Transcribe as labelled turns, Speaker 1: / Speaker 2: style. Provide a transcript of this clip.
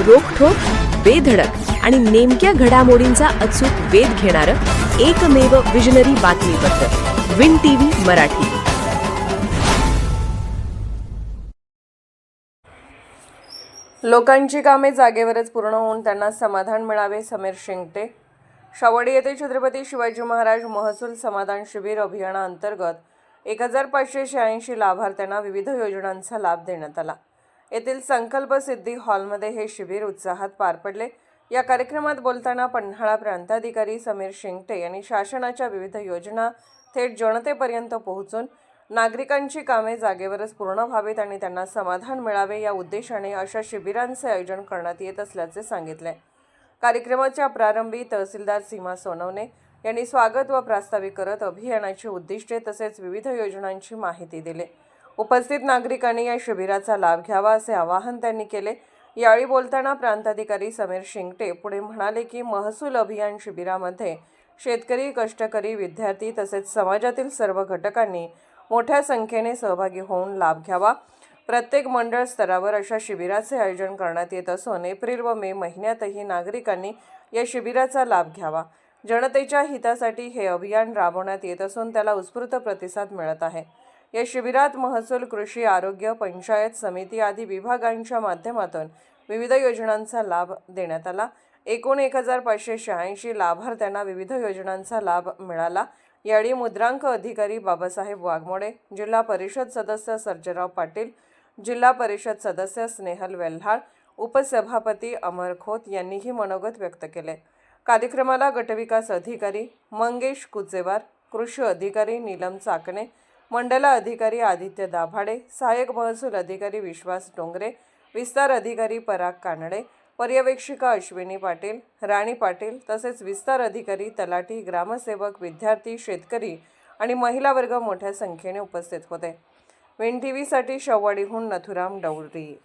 Speaker 1: रोखठोक, बेधडक आणि नेमक्या घडामोडींचा अचूक वेध घेणारं एकमेव विजनरी बातमीपत्र विन टीव्ही मराठी.
Speaker 2: लोकांची कामे जागेवरच पूर्ण होऊन त्यांना समाधान मिळावे. समीर शिंगटे. शावडी येथे छत्रपती शिवाजी महाराज महसूल समाधान शिबिर अभियानाअंतर्गत 1586 लाभार्थ्यांना विविध योजनांचा लाभ देण्यात आला. येथील संकल्प सिद्धी हॉलमध्ये हे शिबिर उत्साहात पार पडले. या कार्यक्रमात बोलताना पन्हाळा प्रांताधिकारी समीर शिंगटे यांनी शासनाच्या विविध योजना थेट जनतेपर्यंत पोहोचून नागरिकांची कामे जागेवरच पूर्ण व्हावीत आणि त्यांना समाधान मिळावे या उद्देशाने अशा शिबिरांचे आयोजन करण्यात येत असल्याचे सांगितले. कार्यक्रमाच्या प्रारंभी तहसीलदार सीमा सोनवणे यांनी स्वागत व प्रास्ताविक करत अभियानाची उद्दिष्टे तसेच विविध योजनांची माहिती दिली. उपस्थित नागरिकांनी या शिबिराचा लाभ घ्यावा असे आवाहन त्यांनी केले. यावेळी बोलताना प्रांताधिकारी समीर शिंगटे पुढे म्हणाले की महसूल अभियान शिबिरामध्ये शेतकरी, कष्टकरी, विद्यार्थी तसेच समाजातील सर्व घटकांनी मोठ्या संख्येने सहभागी होऊन लाभ घ्यावा. प्रत्येक मंडळ स्तरावर अशा शिबिराचे आयोजन करण्यात येत असून एप्रिल व मे महिन्यातही नागरिकांनी या शिबिराचा लाभ घ्यावा. जनतेच्या हितासाठी हे अभियान राबवण्यात येत असून त्याला उत्स्फूर्त प्रतिसाद मिळत आहे. या शिबिरात महसूल, कृषी, आरोग्य, पंचायत समिती आदी विभागांच्या माध्यमातून विविध योजनांचा लाभ देण्यात आला. एकूण 1586 लाभार्थ्यांना विविध योजनांचा लाभ मिळाला. यावेळी मुद्रांक अधिकारी बाबासाहेब वाघमोडे, जिल्हा परिषद सदस्य सर्जेराव पाटील, जिल्हा परिषद सदस्य स्नेहल वेल्हाळ, उपसभापती अमर खोत यांनीही मनोगत व्यक्त केले. कार्यक्रमाला गटविकास अधिकारी मंगेश कुचेवार, कृषी अधिकारी नीलम चाकणे, मंडला अधिकारी आदित्य दाभाडे, सहाय्यक महसूल अधिकारी विश्वास डोंगरे, विस्तार अधिकारी पराग कानडे, पर्यवेक्षिका अश्विनी पाटील, राणी पाटील तसेच विस्तार अधिकारी, तलाठी, ग्रामसेवक, विद्यार्थी, शेतकरी आणि महिला वर्ग मोठ्या संख्येने उपस्थित होते. विन टीव्हीसाठी शावडीहून नथुराम डवरी.